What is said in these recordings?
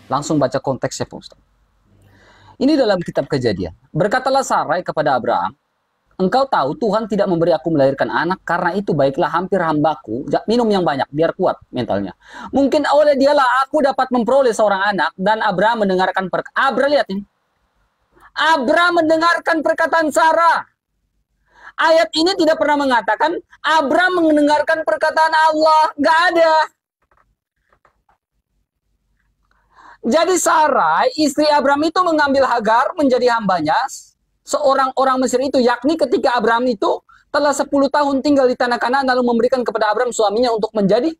Langsung baca konteksnya, Pak Ustaz. Ini dalam kitab Kejadian. Berkatalah Sarai kepada Abraham, engkau tahu Tuhan tidak memberi aku melahirkan anak, karena itu baiklah hampir hambaku, minum yang banyak, biar kuat mentalnya. Mungkin oleh dialah aku dapat memperoleh seorang anak, dan Abraham mendengarkan Abraham, lihat ini. Abraham mendengarkan perkataan Sarah. Ayat ini tidak pernah mengatakan Abraham mendengarkan perkataan Allah. Nggak ada. Jadi Sarai, istri Abraham itu mengambil Hagar menjadi hambanya, seorang orang Mesir itu, yakni ketika Abraham itu telah 10 tahun tinggal di tanah Kanaan, lalu memberikan kepada Abraham suaminya untuk menjadi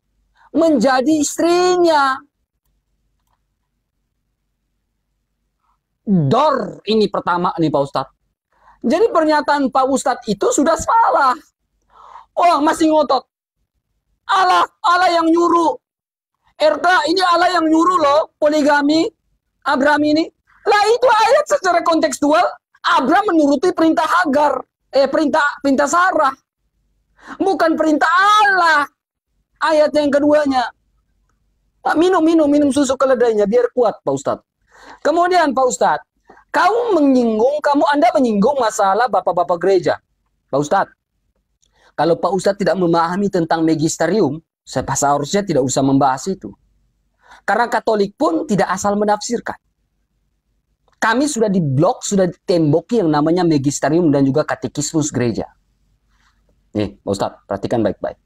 istrinya. Dor ini pertama nih Pak Ustadz. Jadi pernyataan Pak Ustadz itu sudah salah. Oh, masih ngotot. Allah yang nyuruh. RK ini Allah yang nyuruh loh, poligami Abraham ini. Lah itu ayat secara kontekstual, Abraham menuruti perintah Hagar, perintah Sarah. Bukan perintah Allah. Ayat yang keduanya. Minum susu keledainya biar kuat, Pak Ustadz. Kemudian Pak Ustadz, Anda menyinggung masalah bapak-bapak gereja. Pak Ustadz, kalau Pak Ustadz tidak memahami tentang magisterium, seharusnya tidak usah membahas itu. Karena Katolik pun tidak asal menafsirkan. Kami sudah diblok, sudah ditemboki yang namanya magisterium dan juga katekismus gereja. Nih, Pak Ustadz, perhatikan baik-baik.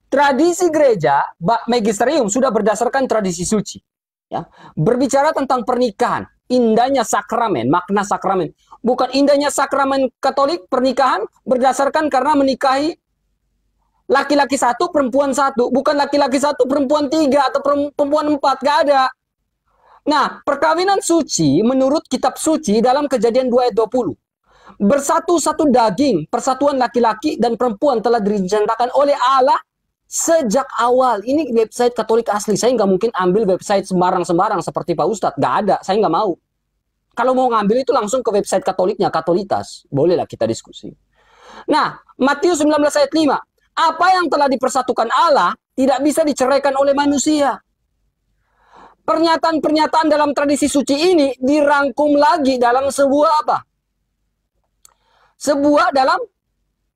Tradisi gereja, magisterium sudah berdasarkan tradisi suci. Ya, berbicara tentang pernikahan, indahnya sakramen, makna sakramen. Bukan indahnya sakramen Katolik, pernikahan berdasarkan karena menikahi laki-laki satu, perempuan satu. Bukan laki-laki satu, perempuan tiga, atau perempuan empat. Gak ada. Nah, perkawinan suci menurut kitab suci dalam Kejadian 2 ayat 20. Bersatu satu daging, persatuan laki-laki dan perempuan telah direncanakan oleh Allah sejak awal. Ini website Katolik asli. Saya nggak mungkin ambil website sembarang-sembarang seperti Pak Ustadz. Nggak ada, saya nggak mau. Kalau mau ngambil itu langsung ke website Katoliknya, Katolitas. Bolehlah kita diskusi. Nah, Matius 19 ayat 5. Apa yang telah dipersatukan Allah tidak bisa diceraikan oleh manusia. Pernyataan-pernyataan dalam tradisi suci ini dirangkum lagi dalam sebuah apa? Sebuah dalam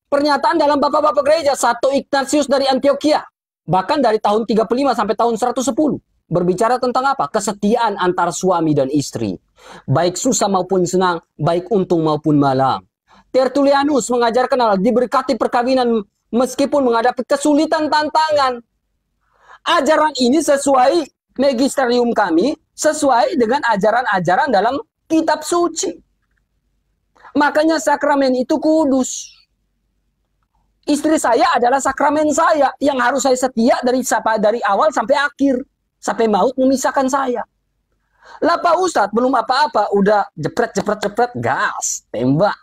pernyataan dalam bapak-bapak gereja. Satu Ignatius dari Antioquia. Bahkan dari tahun 35 sampai tahun 110. Berbicara tentang apa? Kesetiaan antar suami dan istri. Baik susah maupun senang, baik untung maupun malang. Tertullianus mengajarkan hal diberkati perkawinan meskipun menghadapi kesulitan tantangan. Ajaran ini sesuai magisterium kami, sesuai dengan ajaran-ajaran dalam kitab suci. Makanya sakramen itu kudus. Istri saya adalah sakramen saya yang harus saya setia dari awal sampai akhir. Sampai maut memisahkan saya. Lah Pak Ustadz, belum apa-apa, udah jepret, gas, tembak.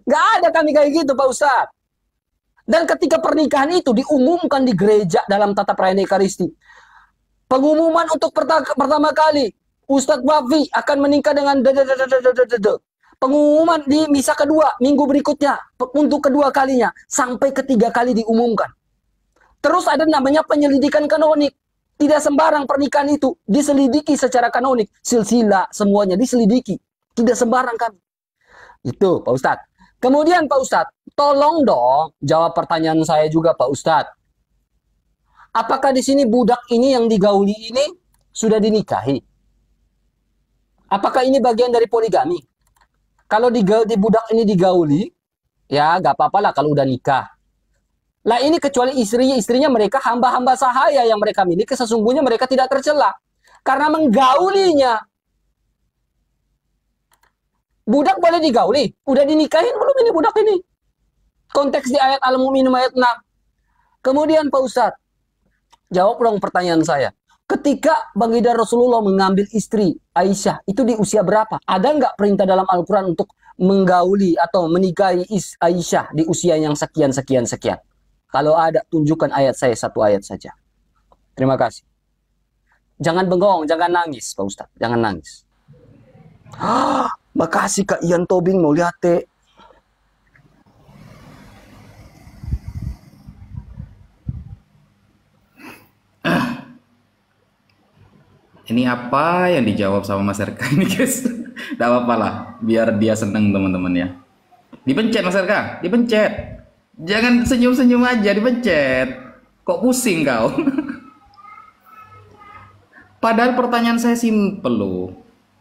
Gak ada kami kayak gitu Pak Ustadz. Dan ketika pernikahan itu diumumkan di gereja dalam tata perayaan Ekaristi. Pengumuman untuk pertama kali, Ustadz Wafi akan menikah dengan pengumuman di misa kedua, minggu berikutnya, untuk kedua kalinya, sampai ketiga kali diumumkan. Terus ada namanya penyelidikan kanonik. Tidak sembarang pernikahan itu diselidiki secara kanonik. Silsilah semuanya diselidiki. Tidak sembarang kami. Itu Pak Ustadz. Kemudian Pak Ustadz, tolong dong jawab pertanyaan saya juga Pak Ustadz. Apakah di sini budak ini yang digauli ini sudah dinikahi? Apakah ini bagian dari poligami? Kalau di budak ini digauli, ya gak apa-apa lah kalau udah nikah. Lah ini kecuali istrinya mereka hamba-hamba sahaya yang mereka miliki, sesungguhnya mereka tidak tercela. Karena menggaulinya. Budak boleh digauli? Udah dinikahin belum ini budak ini? Konteks di ayat Al-Mu'minun ayat 6. Kemudian Pak Ustadz, jawab dong pertanyaan saya. Ketika Baginda Rasulullah mengambil istri Aisyah, itu di usia berapa? Ada nggak perintah dalam Al-Quran untuk menggauli atau menikahi Aisyah di usia yang sekian? Kalau ada, tunjukkan ayat saya, satu ayat saja. Terima kasih. Jangan bengong, jangan nangis, Pak Ustadz. Jangan nangis. Makasih Kak Ian Tobing, mau lihat teh. Ini apa yang dijawab sama Mas RK ini guys? Tidak apa-apa lah, biar dia seneng teman-teman ya. Dipencet Mas RK, dipencet. Jangan senyum-senyum aja, dipencet. Kok pusing kau? Padahal pertanyaan saya simpel loh.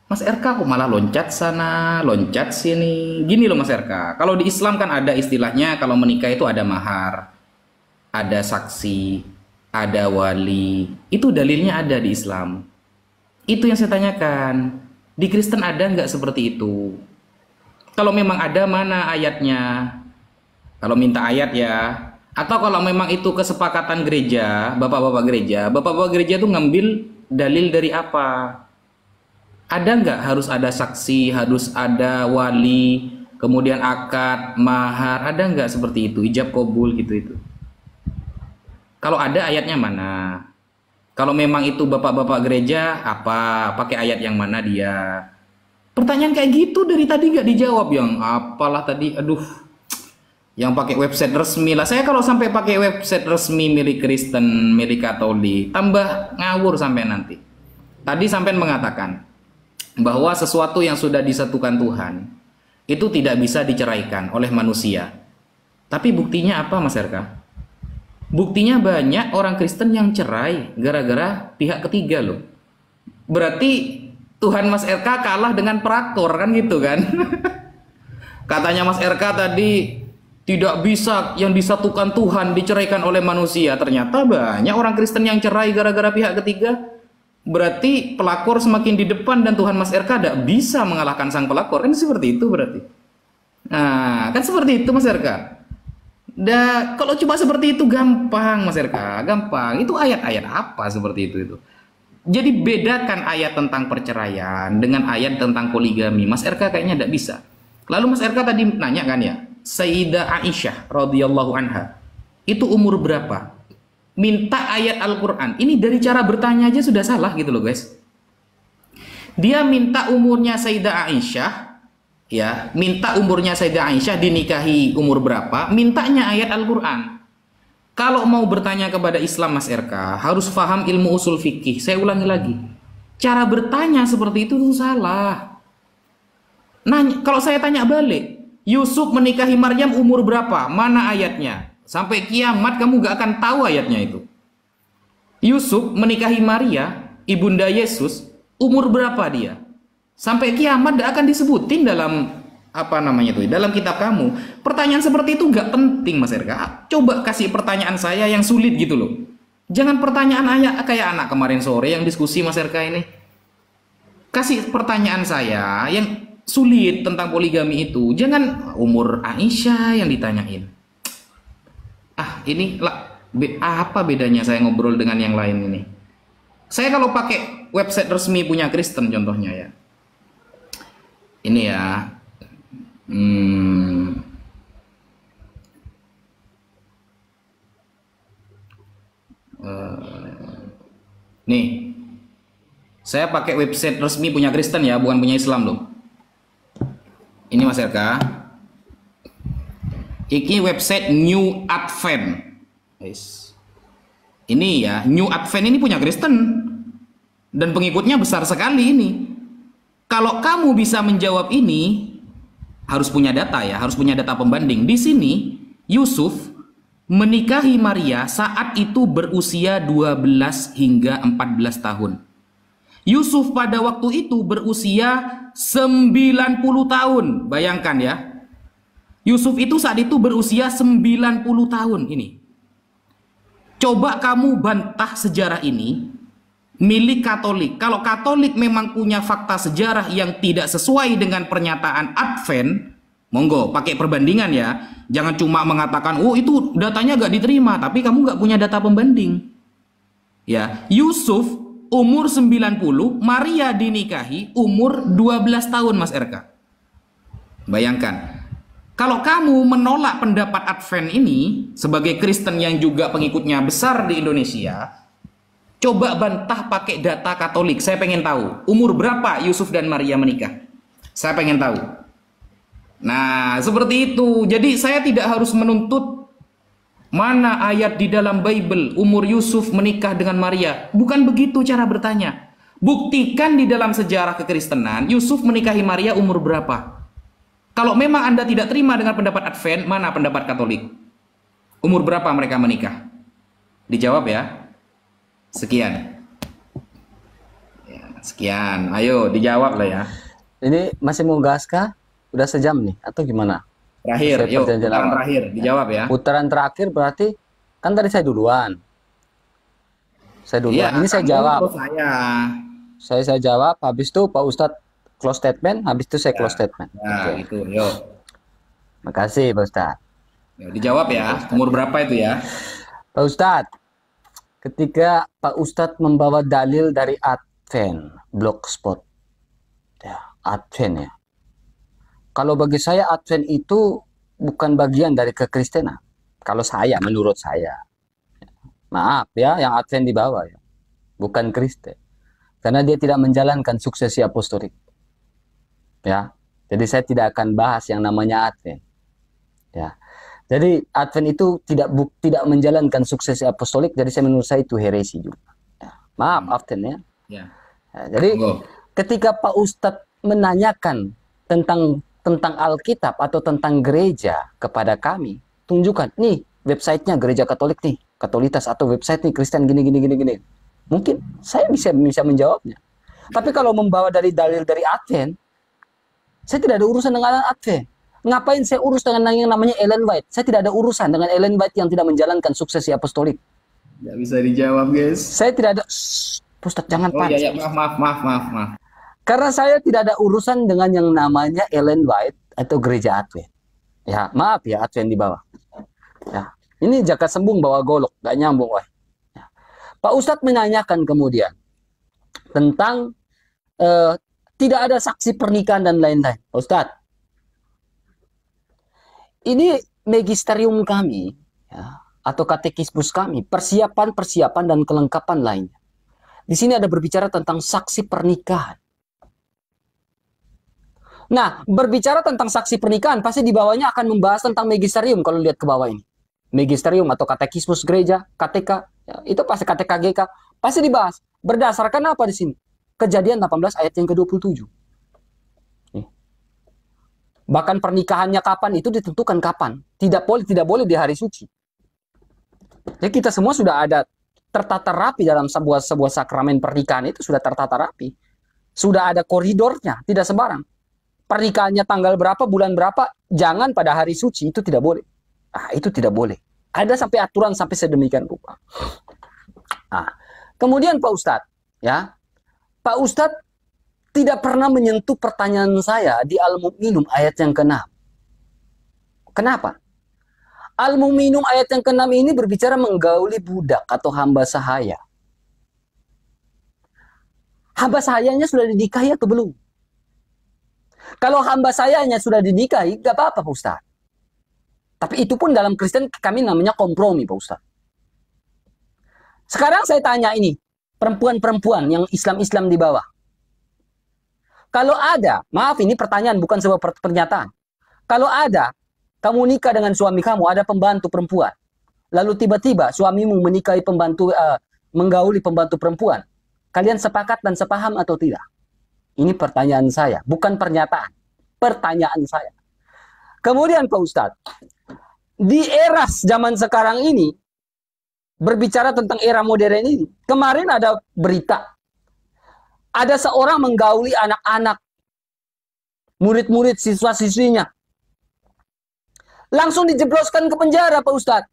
Mas RK kok malah loncat sana, loncat sini. Gini loh Mas RK, kalau di Islam kan ada istilahnya kalau menikah itu ada mahar, ada saksi, ada wali. Itu dalilnya ada di Islam. Itu yang saya tanyakan. Di Kristen ada nggak seperti itu? Kalau memang ada, mana ayatnya? Kalau minta ayat ya. Atau kalau memang itu kesepakatan gereja, bapak-bapak gereja itu ngambil dalil dari apa? Ada nggak harus ada saksi, harus ada wali, kemudian akad, mahar, ada nggak seperti itu? Ijab kabul gitu itu. Kalau ada ayatnya mana? Kalau memang itu bapak-bapak gereja, apa? Pakai ayat yang mana dia? Pertanyaan kayak gitu dari tadi nggak dijawab, yang apalah tadi, aduh. Yang pakai website resmi lah. Saya kalau sampai pakai website resmi milik Kristen, milik Katolik, tambah ngawur sampai nanti. Tadi sampai mengatakan bahwa sesuatu yang sudah disatukan Tuhan itu tidak bisa diceraikan oleh manusia. Tapi buktinya apa Mas RK? Buktinya banyak orang Kristen yang cerai gara-gara pihak ketiga loh. Berarti Tuhan Mas RK kalah dengan peraktor kan gitu kan? Katanya Mas RK tadi tidak bisa yang disatukan Tuhan diceraikan oleh manusia. Ternyata banyak orang Kristen yang cerai gara-gara pihak ketiga. Berarti pelakor semakin di depan dan Tuhan Mas RK tidak bisa mengalahkan sang pelakor. Kan seperti itu berarti. Nah, kan seperti itu Mas RK. Kalau cuma seperti itu gampang Mas RK, gampang. Itu ayat-ayat apa seperti itu? Jadi bedakan ayat tentang perceraian dengan ayat tentang poligami. Mas RK kayaknya tidak bisa. Lalu Mas RK tadi nanya kan ya, Sayyidah Aisyah radhiyallahu anha itu umur berapa? Minta ayat Al-Quran. Ini dari cara bertanya aja sudah salah gitu loh guys. Dia minta umurnya Sayyidah Aisyah, ya, minta umurnya Sayyidah Aisyah dinikahi umur berapa, mintanya ayat Al-Quran. Kalau mau bertanya kepada Islam Mas RK, harus paham ilmu usul fikih. Saya ulangi lagi, cara bertanya seperti itu tuh salah. Nah, kalau saya tanya balik, Yusuf menikahi Maryam umur berapa? Mana ayatnya? Sampai kiamat kamu gak akan tahu ayatnya itu. Yusuf menikahi Maria, ibunda Yesus, umur berapa dia? Sampai kiamat gak akan disebutin dalam dalam kitab kamu. Pertanyaan seperti itu gak penting Mas RK. Coba kasih pertanyaan saya yang sulit gitu loh. Jangan pertanyaan ayat kayak anak kemarin sore yang diskusi Mas RK ini. Kasih pertanyaan saya yang sulit tentang poligami itu. Jangan umur Aisyah yang ditanyain. Ini lah, apa bedanya saya ngobrol dengan yang lain ini? Saya kalau pakai website resmi punya Kristen contohnya ya. Ini ya. Nih. Saya pakai website resmi punya Kristen ya, bukan punya Islam loh. Ini Mas RK. Ini website New Advent. Ini ya, New Advent ini punya Kristen. Dan pengikutnya besar sekali ini. Kalau kamu bisa menjawab ini, harus punya data ya, harus punya data pembanding. Di sini, Yusuf menikahi Maria saat itu berusia 12 hingga 14 tahun. Yusuf pada waktu itu berusia 90 tahun. Bayangkan ya. Yusuf itu saat itu berusia 90 tahun ini. Coba kamu bantah sejarah ini milik Katolik. Kalau Katolik memang punya fakta sejarah yang tidak sesuai dengan pernyataan Advent, monggo pakai perbandingan ya. Jangan cuma mengatakan, oh itu datanya gak diterima, tapi kamu gak punya data pembanding. Ya, Yusuf umur 90, Maria dinikahi umur 12 tahun Mas RK. Bayangkan. Kalau kamu menolak pendapat Advent ini sebagai Kristen yang juga pengikutnya besar di Indonesia, coba bantah pakai data Katolik. Saya pengen tahu umur berapa Yusuf dan Maria menikah. Saya pengen tahu. Nah, seperti itu. Jadi saya tidak harus menuntut mana ayat di dalam Bible umur Yusuf menikah dengan Maria. Bukan begitu cara bertanya. Buktikan di dalam sejarah kekristenan, Yusuf menikahi Maria umur berapa? Kalau memang Anda tidak terima dengan pendapat Advent, mana pendapat Katolik? Umur berapa mereka menikah? Dijawab ya. Sekian. Ya, sekian. Ayo dijawab lah ya. Ini masih mau gas kah? Udah sejam nih atau gimana? Terakhir, Saya yuk perjanjian putaran awal. terakhir, dijawab ya. Putaran terakhir berarti kan tadi saya duluan. Saya Iya, duluan. Ini saya kamu jawab. terus saya. Saya jawab. Habis itu Pak Ustadz close statement. Habis itu saya Ya, close statement. ya Oke. gitu, yuk. Makasih Pak Ustadz. Ya, dijawab ya. Umur berapa itu ya? Pak Ustadz, ketika Pak Ustadz membawa dalil dari Advent, Blogspot, ya, Advent ya. Kalau bagi saya Advent itu bukan bagian dari kekristenan. Kalau saya, menurut saya. Maaf ya, yang Advent dibawa ya. Bukan Kristen. Karena dia tidak menjalankan suksesi apostolik. Ya. Jadi saya tidak akan bahas yang namanya Advent. Ya. Jadi Advent itu tidak menjalankan suksesi apostolik, jadi menurut saya itu heresi juga. Ya. Maaf Advent ya. Ya. Ya, jadi Monggo. ketika Pak Ustadz menanyakan tentang Alkitab atau tentang gereja kepada kami, tunjukkan nih websitenya gereja Katolik nih, Katolitas, atau website nih Kristen gini. Mungkin saya bisa menjawabnya. Tapi kalau membawa dari dalil dari Advent, saya tidak ada urusan dengan Advent. Ngapain saya urus dengan yang namanya Ellen White? Saya tidak ada urusan dengan Ellen White yang tidak menjalankan suksesi apostolik. Nggak bisa dijawab, guys. Saya tidak ada... Ustadz, jangan Oh panas. iya, maaf. Karena saya tidak ada urusan dengan yang namanya Ellen White atau gereja Advent. Ya, maaf ya, Advent di bawah. Ya, ini jaka sembung bawa golok, gak nyambung, wah. Ya. Pak Ustadz menanyakan kemudian tentang tidak ada saksi pernikahan dan lain-lain. Pak Ustadz, ini magisterium kami, ya, atau katekismus kami, persiapan dan kelengkapan lainnya. Di sini ada berbicara tentang saksi pernikahan. Nah, berbicara tentang saksi pernikahan, pasti di bawahnya akan membahas tentang magisterium kalau lihat ke bawah ini. Magisterium atau katekismus gereja, KTK, ya, itu pasti KTKGK, pasti dibahas. Berdasarkan apa di sini? Kejadian 18 ayat yang ke-27. Bahkan pernikahannya kapan itu ditentukan kapan. Tidak boleh di hari suci. Jadi kita semua sudah ada tertata rapi dalam sebuah sakramen pernikahan, itu sudah tertata rapi. Sudah ada koridornya, tidak sembarang. Pernikahannya tanggal berapa, bulan berapa, jangan pada hari suci, itu tidak boleh. Ah, itu tidak boleh. Ada sampai aturan sampai sedemikian rupa. Ah, kemudian Pak Ustadz, ya, Pak Ustadz tidak pernah menyentuh pertanyaan saya di Al-Mu'minun ayat yang ke-6. Kenapa? Al-Mu'minun ayat yang ke-6 ini berbicara menggauli budak atau hamba sahaya. Hamba sahayanya sudah dinikahi atau belum? Kalau hamba sahayanya sudah dinikahi, gak apa-apa Pak Ustadz. Tapi itu pun dalam Kristen kami namanya kompromi Pak Ustadz. Sekarang saya tanya ini, perempuan-perempuan yang Islam-Islam di bawah. Kalau ada, maaf ini pertanyaan bukan sebuah pernyataan. Kalau ada, kamu nikah dengan suami kamu, ada pembantu perempuan. Lalu tiba-tiba suamimu menikahi menggauli pembantu perempuan. Kalian sepakat dan sepaham atau tidak? Ini pertanyaan saya, bukan pernyataan. Pertanyaan saya. Kemudian Pak Ustadz, di era zaman sekarang ini, berbicara tentang era modern ini, kemarin ada berita, ada seorang menggauli anak-anak, murid-murid, siswa-siswinya. Langsung dijebloskan ke penjara, Pak Ustadz.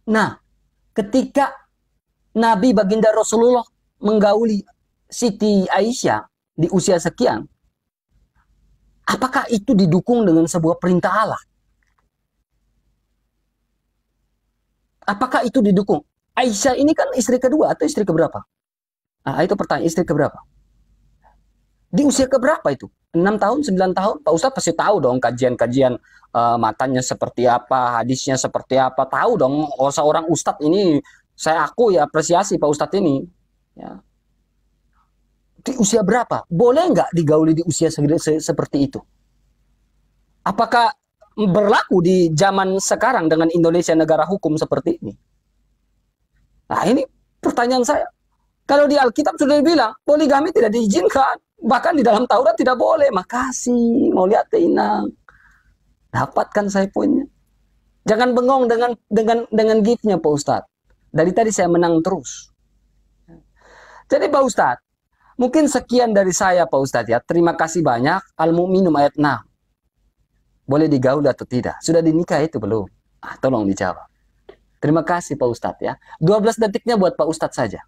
Nah, ketika Nabi Baginda Rasulullah menggauli Siti Aisyah di usia sekian, apakah itu didukung dengan sebuah perintah Allah? Apakah itu didukung? Aisyah ini kan istri kedua atau istri keberapa? Nah, itu pertanyaan, istri keberapa? Di usia keberapa itu? 6 tahun, 9 tahun? Pak Ustadz pasti tahu dong kajian-kajian matanya seperti apa, hadisnya seperti apa. Tahu dong, oh, seorang Ustadz ini, saya aku ya apresiasi Pak Ustadz ini. Ya. Di usia berapa? Boleh nggak digauli di usia seperti itu? Apakah berlaku di zaman sekarang dengan Indonesia negara hukum seperti ini? Nah ini pertanyaan saya. Kalau di Alkitab sudah dibilang, poligami tidak diizinkan. Bahkan di dalam Taurat tidak boleh. Makasih, mau lihat Inang. Dapatkan saya poinnya. Jangan bengong dengan giftnya Pak Ustadz. Dari tadi saya menang terus. Jadi Pak Ustadz, mungkin sekian dari saya Pak Ustadz ya. Terima kasih banyak. Al-Mu'minun ayat 6. Boleh digaul atau tidak? Sudah dinikah itu belum? Tolong dijawab. Terima kasih Pak Ustadz ya. 12 detiknya buat Pak Ustadz saja.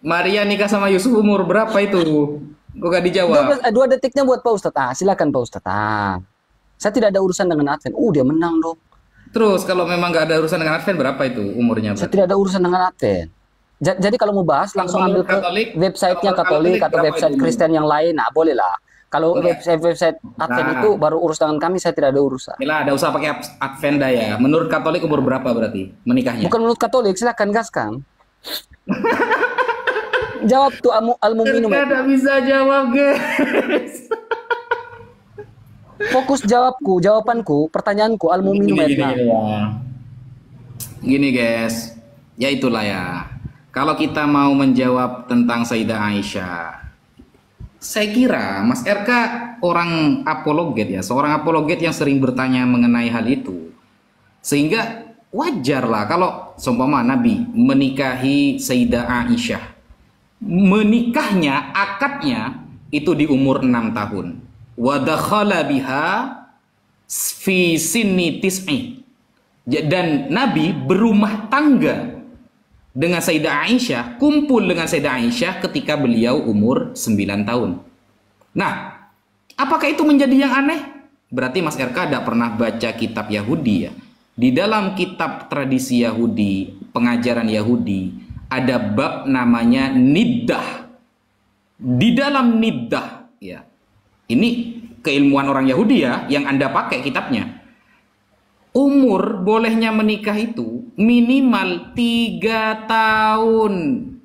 Maria nikah sama Yusuf umur berapa itu? Kok gak dijawab? 2 detiknya buat Pak Ustadz. Silakan Pak Ustadz. Saya tidak ada urusan dengan Advent. Dia menang dong. Terus kalau memang gak ada urusan dengan Advent, berapa itu umurnya? Saya tidak ada urusan dengan Advent. Jadi kalau mau bahas langsung ambil ke websitenya Katolik atau website Kristen yang lain. Nah, boleh lah. Kalau website Advent itu baru urus dengan kami, saya tidak ada urusan. Gila, ada usah pakai Advent ya. Menurut Katolik umur berapa berarti menikahnya? Bukan menurut Katolik, silakan gaskan. Jawab tuh Al-Mu'minun. Tidak bisa jawab, guys. Fokus jawabanku, pertanyaanku Al-Mu'minun. Gini guys, ya itulah ya. Kalau kita mau menjawab tentang Sayyidah Aisyah, saya kira Mas RK orang apologet ya, seorang apologet yang sering bertanya mengenai hal itu. Sehingga wajarlah kalau seumpama Nabi menikahi Sayyidah Aisyah, menikahnya, akadnya itu di umur 6 tahun. Wa dakhala biha fi sinni tis'i. Dan Nabi berumah tangga dengan Sayyidah Aisyah, kumpul dengan Sayyidah Aisyah ketika beliau umur 9 tahun. Nah, apakah itu menjadi yang aneh? Berarti Mas RK tidak pernah baca kitab Yahudi ya. Di dalam kitab tradisi Yahudi, pengajaran Yahudi, ada bab namanya niddah. Di dalam niddah, ya. Ini keilmuan orang Yahudi ya, yang Anda pakai kitabnya. Umur bolehnya menikah itu minimal 3 tahun.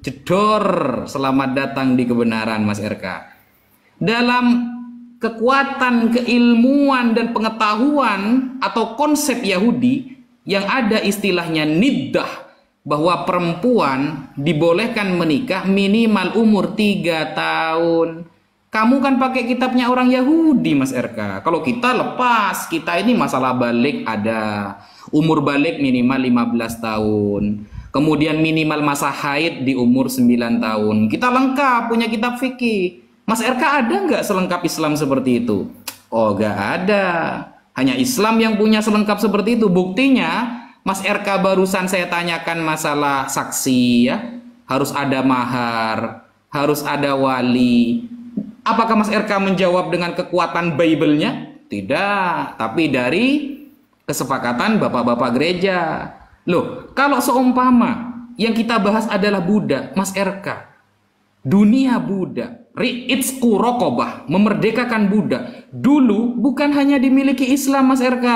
Jedor, selamat datang di kebenaran Mas RK. Dalam kekuatan keilmuan dan pengetahuan atau konsep Yahudi yang ada istilahnya niddah, bahwa perempuan dibolehkan menikah minimal umur 3 tahun. Kamu kan pakai kitabnya orang Yahudi Mas RK. Kalau kita lepas, kita ini masalah balik ada. Umur balik minimal 15 tahun. Kemudian minimal masa haid di umur 9 tahun. Kita lengkap punya kitab fikih. Mas RK ada nggak selengkap Islam seperti itu? Oh, nggak ada. Hanya Islam yang punya selengkap seperti itu. Buktinya, Mas RK barusan saya tanyakan masalah saksi ya. Harus ada mahar, harus ada wali. Apakah Mas RK menjawab dengan kekuatan Bible-nya? Tidak, tapi dari kesepakatan bapak-bapak gereja. Loh, kalau seumpama yang kita bahas adalah budak, Mas RK, dunia budak, ri'itsku rokobah, memerdekakan budak, dulu bukan hanya dimiliki Islam Mas RK.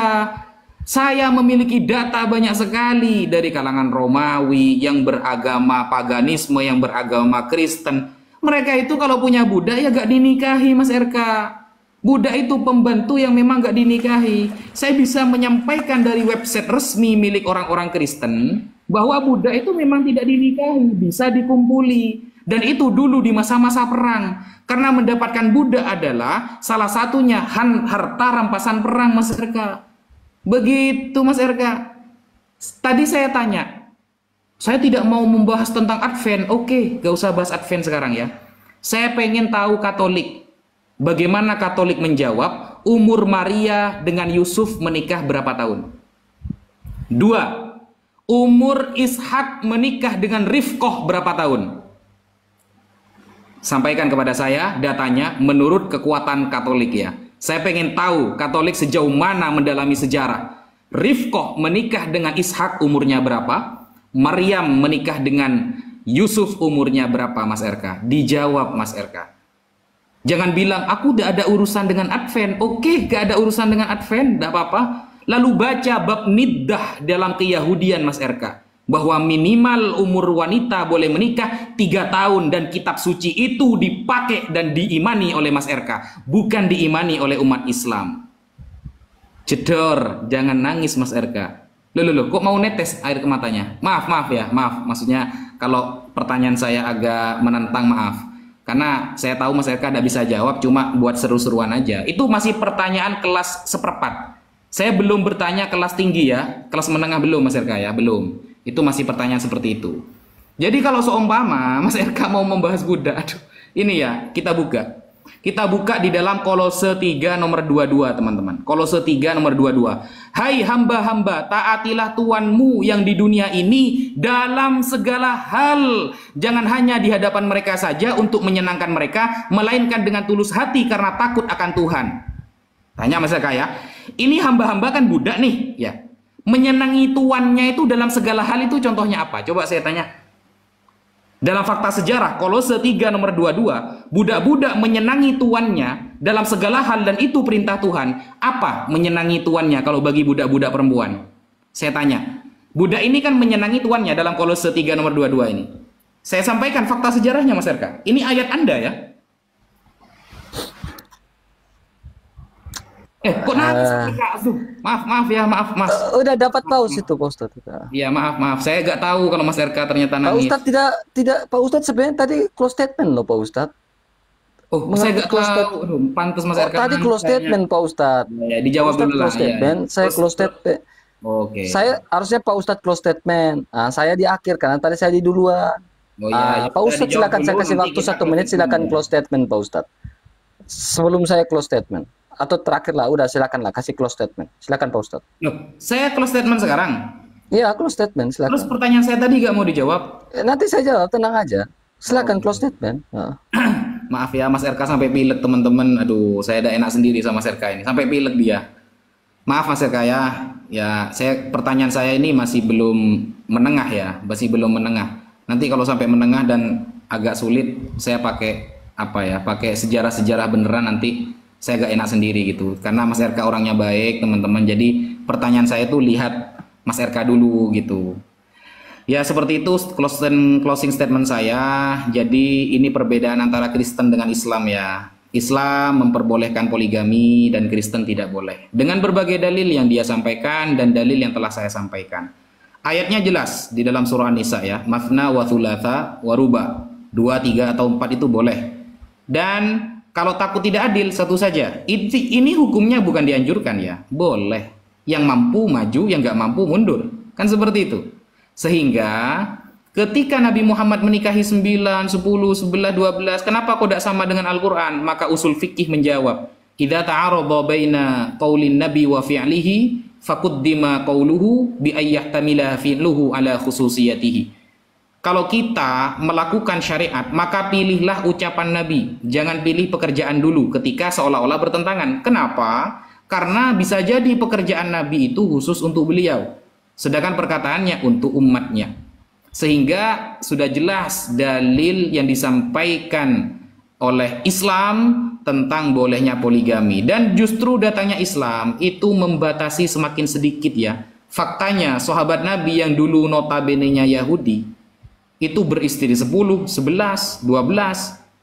Saya memiliki data banyak sekali dari kalangan Romawi yang beragama paganisme, yang beragama Kristen. Mereka itu kalau punya budak ya gak dinikahi Mas RK. Budak itu pembantu yang memang gak dinikahi. Saya bisa menyampaikan dari website resmi milik orang-orang Kristen bahwa budak itu memang tidak dinikahi, bisa dikumpuli. Dan itu dulu di masa-masa perang. Karena mendapatkan budak adalah salah satunya harta rampasan perang Mas RK. Begitu Mas RK. Tadi saya tanya, saya tidak mau membahas tentang Advent. Oke, gak usah bahas Advent sekarang ya. Saya pengen tahu Katolik. Bagaimana Katolik menjawab umur Maria dengan Yusuf menikah berapa tahun? 2. Umur Ishak menikah dengan Rifkoh berapa tahun? Sampaikan kepada saya datanya menurut kekuatan Katolik ya. Saya pengen tahu Katolik sejauh mana mendalami sejarah. Rifkoh menikah dengan Ishak umurnya berapa? Maryam menikah dengan Yusuf umurnya berapa Mas RK? Dijawab Mas RK. Jangan bilang aku udah ada urusan dengan Advent. Oke, gak ada urusan dengan Advent, gak apa-apa. Lalu baca bab niddah dalam keyahudian Mas RK. Bahwa minimal umur wanita boleh menikah 3 tahun. Dan kitab suci itu dipakai dan diimani oleh Mas RK. Bukan diimani oleh umat Islam. Jedor, jangan nangis Mas RK. Loh, kok mau netes air ke matanya? Maaf ya, maaf. Maksudnya kalau pertanyaan saya agak menantang, maaf. Karena saya tahu Mas Eka tidak bisa jawab, cuma buat seru-seruan aja. Itu masih pertanyaan kelas seperempat. Saya belum bertanya kelas tinggi ya, kelas menengah belum Mas Eka ya, belum. Itu masih pertanyaan seperti itu. Jadi kalau seumpama Mas Eka mau membahas Buddha, aduh, ini ya, kita buka. Kita buka di dalam Kolose 3 nomor 22 teman-teman. Kolose 3 nomor 22. Hai hamba-hamba, taatilah Tuhanmu yang di dunia ini dalam segala hal. Jangan hanya di hadapan mereka saja untuk menyenangkan mereka, melainkan dengan tulus hati karena takut akan Tuhan. Tanya Mas Eka ya. Ini hamba-hamba kan Buddha nih, ya. Menyenangi tuannya itu dalam segala hal itu contohnya apa? Coba saya tanya. Dalam fakta sejarah, Kolose 3 nomor 22, budak-budak menyenangi tuannya dalam segala hal dan itu perintah Tuhan. Apa menyenangi tuannya kalau bagi budak-budak perempuan? Saya tanya. Budak ini kan menyenangi tuannya dalam Kolose 3 nomor 22 ini. Saya sampaikan fakta sejarahnya Mas Erka. Ini ayat Anda ya. Kok nangis? Maaf ya, maaf Mas. Udah dapat paus itu Pak Ustadz. Iya, maaf. Saya nggak tahu kalau Mas RK ternyata Pak nangis. Ustadz tidak Pak Ustadz sebenarnya tadi close statement loh Pak Ustadz. Oh, saya nggak tahu. Aduh, pantas Mas RK Tadi nangis close kayaknya. statement Pak Ustadz. Ya, dijawab Ustadz dulu lah. close statement, saya close statement. Oke. Saya harusnya Pak Ustadz close statement. Saya di akhir karena tadi saya di duluan. Oh iya, Pak Ustadz dijawab silakan, saya dulu, kasih nanti waktu kita 1 menit, silakan close statement Pak Ustadz. Sebelum saya close statement atau terakhir lah, udah silakanlah kasih close statement. Silakan Pak Ustadz. Loh, saya close statement sekarang. Iya, close statement silakan. Terus pertanyaan saya tadi nggak mau dijawab. Nanti saya jawab, tenang aja. Silakan close statement. Maaf ya, Mas RK sampai pilek teman-teman. Aduh, saya udah enak sendiri sama Mas RK ini. Sampai pilek dia. Maaf Mas RK ya. Ya, pertanyaan saya ini masih belum menengah ya, masih belum menengah. Nanti kalau sampai menengah dan agak sulit, saya pakai apa ya? Pakai sejarah-sejarah beneran nanti saya agak enak sendiri gitu. Karena Mas RK orangnya baik, teman-teman. Jadi pertanyaan saya tuh lihat Mas RK dulu gitu. Ya seperti itu closing statement saya. Jadi ini perbedaan antara Kristen dengan Islam ya. Islam memperbolehkan poligami dan Kristen tidak boleh. Dengan berbagai dalil yang dia sampaikan dan dalil yang telah saya sampaikan. Ayatnya jelas di dalam surah An-Nisa ya. Mathna wa thulatha wa ruba. 2, 3 atau 4 itu boleh. Dan kalau takut tidak adil satu saja. Ini hukumnya bukan dianjurkan ya. Boleh. Yang mampu maju, yang nggak mampu mundur. Kan seperti itu. Sehingga ketika Nabi Muhammad menikahi 9, 10, 11, 12, kenapa kok tidak sama dengan Al-Quran? Maka usul fikih menjawab, idza ta'arada baina qaulin nabi wa fi'lihi faquddima qauluhu bi ayyahtamila fi'luhu ala khususiyatihi. Kalau kita melakukan syariat, maka pilihlah ucapan Nabi. Jangan pilih pekerjaan dulu ketika seolah-olah bertentangan. Kenapa? Karena bisa jadi pekerjaan Nabi itu khusus untuk beliau. Sedangkan perkataannya untuk umatnya. Sehingga sudah jelas dalil yang disampaikan oleh Islam tentang bolehnya poligami. Dan justru datangnya Islam itu membatasi semakin sedikit ya. Faktanya sahabat Nabi yang dulu notabene-nya Yahudi itu beristri 10, 11, 12.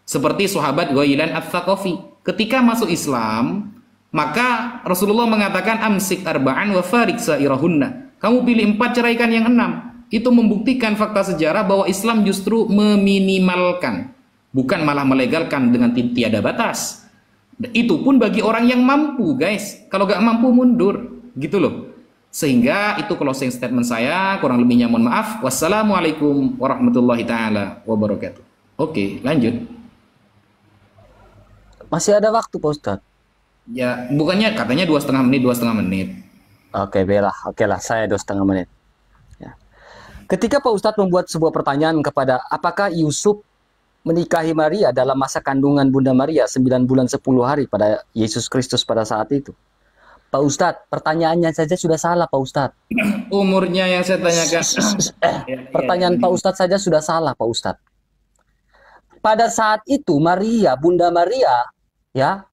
Seperti sahabat Ghailan Ats-Tsaqafi. Ketika masuk Islam, maka Rasulullah mengatakan amsik arba'an wa farik sairahunna. Kamu pilih 4, ceraikan yang 6. Itu membuktikan fakta sejarah bahwa Islam justru meminimalkan, bukan malah melegalkan dengan tiada batas. Itu pun bagi orang yang mampu, guys. Kalau gak mampu mundur, gitu loh. Sehingga itu closing statement saya, kurang lebihnya mohon maaf. Wassalamualaikum warahmatullahi taala wabarakatuh. Oke, lanjut. Masih ada waktu Pak Ustadz. Ya, bukannya katanya 2,5 menit, 2,5 menit. Oke, belah. Oke lah, saya 2,5 menit. Ya. Ketika Pak Ustadz membuat sebuah pertanyaan kepada apakah Yusuf menikahi Maria dalam masa kandungan Bunda Maria 9 bulan 10 hari pada Yesus Kristus pada saat itu. Pak Ustadz, pertanyaannya saja sudah salah Pak Ustadz. Umurnya yang saya tanyakan. Pertanyaan Pak Ustadz saja sudah salah Pak Ustadz. Pada saat itu Maria, Bunda Maria, ya,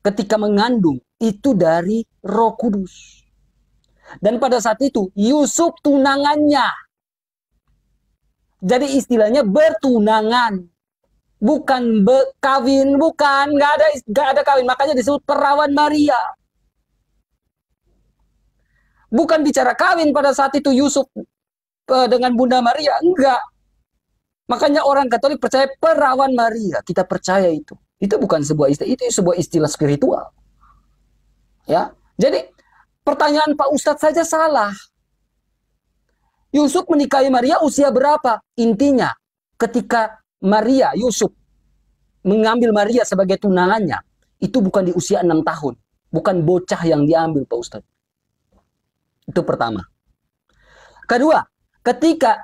ketika mengandung itu dari Roh Kudus. Dan pada saat itu Yusuf tunangannya. Jadi istilahnya bertunangan. Bukan kawin, bukan, nggak ada kawin. Makanya disebut perawan Maria. Bukan bicara kawin pada saat itu Yusuf dengan Bunda Maria, enggak. Makanya orang Katolik percaya perawan Maria, kita percaya itu. Itu bukan sebuah istilah, itu sebuah istilah spiritual. Ya. Jadi pertanyaan Pak Ustadz saja salah. Yusuf menikahi Maria usia berapa? Intinya, ketika Yusuf mengambil Maria sebagai tunangannya, itu bukan di usia 6 tahun. Bukan bocah yang diambil, Pak Ustadz. Itu pertama. Kedua, ketika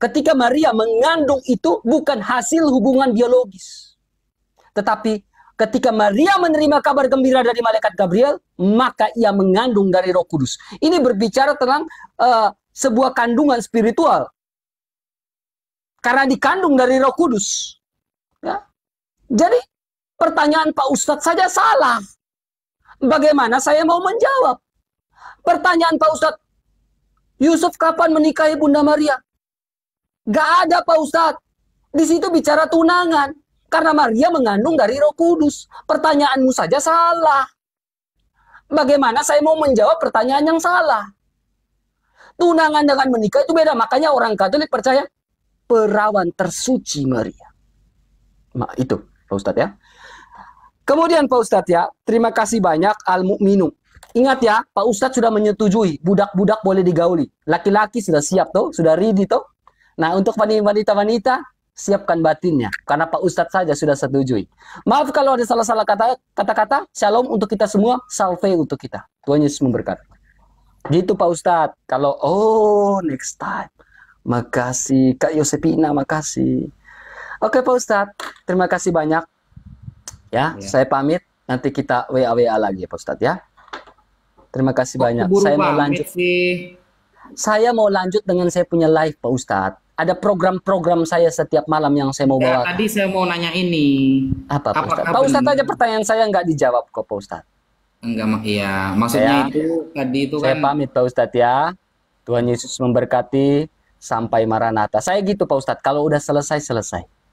ketika Maria mengandung itu bukan hasil hubungan biologis. Tetapi ketika Maria menerima kabar gembira dari malaikat Gabriel, maka ia mengandung dari Roh Kudus. Ini berbicara tentang sebuah kandungan spiritual. Karena dikandung dari Roh Kudus. Ya. Jadi, pertanyaan Pak Ustadz saja salah. Bagaimana saya mau menjawab? Pertanyaan Pak Ustadz, Yusuf kapan menikahi Bunda Maria? Gak ada Pak Ustadz. Di situ bicara tunangan. Karena Maria mengandung dari Roh Kudus. Pertanyaanmu saja salah. Bagaimana saya mau menjawab pertanyaan yang salah? Tunangan dengan menikah itu beda. Makanya orang Katolik percaya perawan tersuci Maria. Nah, itu Pak Ustadz ya. Kemudian Pak Ustadz ya, terima kasih banyak Al-Mu'minu. Ingat ya, Pak Ustadz sudah menyetujui budak-budak boleh digauli. Laki-laki sudah siap tuh, sudah ready tuh. Nah, untuk wanita-wanita siapkan batinnya karena Pak Ustadz saja sudah setujui. Maaf kalau ada salah-salah kata-kata. Shalom untuk kita semua, salve untuk kita. Tuhan Yesus memberkati. Gitu Pak Ustadz. Kalau next time. Makasih Kak Yosepina, makasih. Oke Pak Ustadz, terima kasih banyak. Ya, saya pamit. Nanti kita WA lagi ya Pak Ustadz ya. Terima kasih banyak. Saya mau lanjut. Saya mau lanjut dengan saya punya live Pak Ustadz. Ada program-program saya setiap malam yang saya mau bawa. Tadi saya mau nanya ini. Apa Pak Ustadz? Pak Ustadz aja pertanyaan saya nggak dijawab kok Pak Ustadz. Enggak, iya. Maksudnya itu tadi itu saya pamit Pak Ustadz ya. Tuhan Yesus memberkati sampai Maranatha. Saya gitu Pak Ustadz. Kalau udah selesai.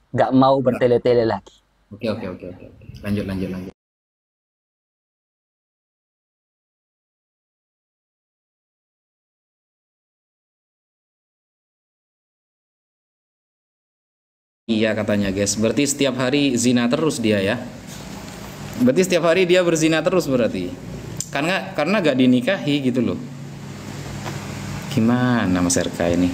Nggak mau bertele-tele lagi. Oke. Lanjut. Iya katanya guys, berarti setiap hari zina terus dia ya. Berarti setiap hari dia berzina terus berarti. Karena gak dinikahi gitu loh. Gimana Mas RK ini?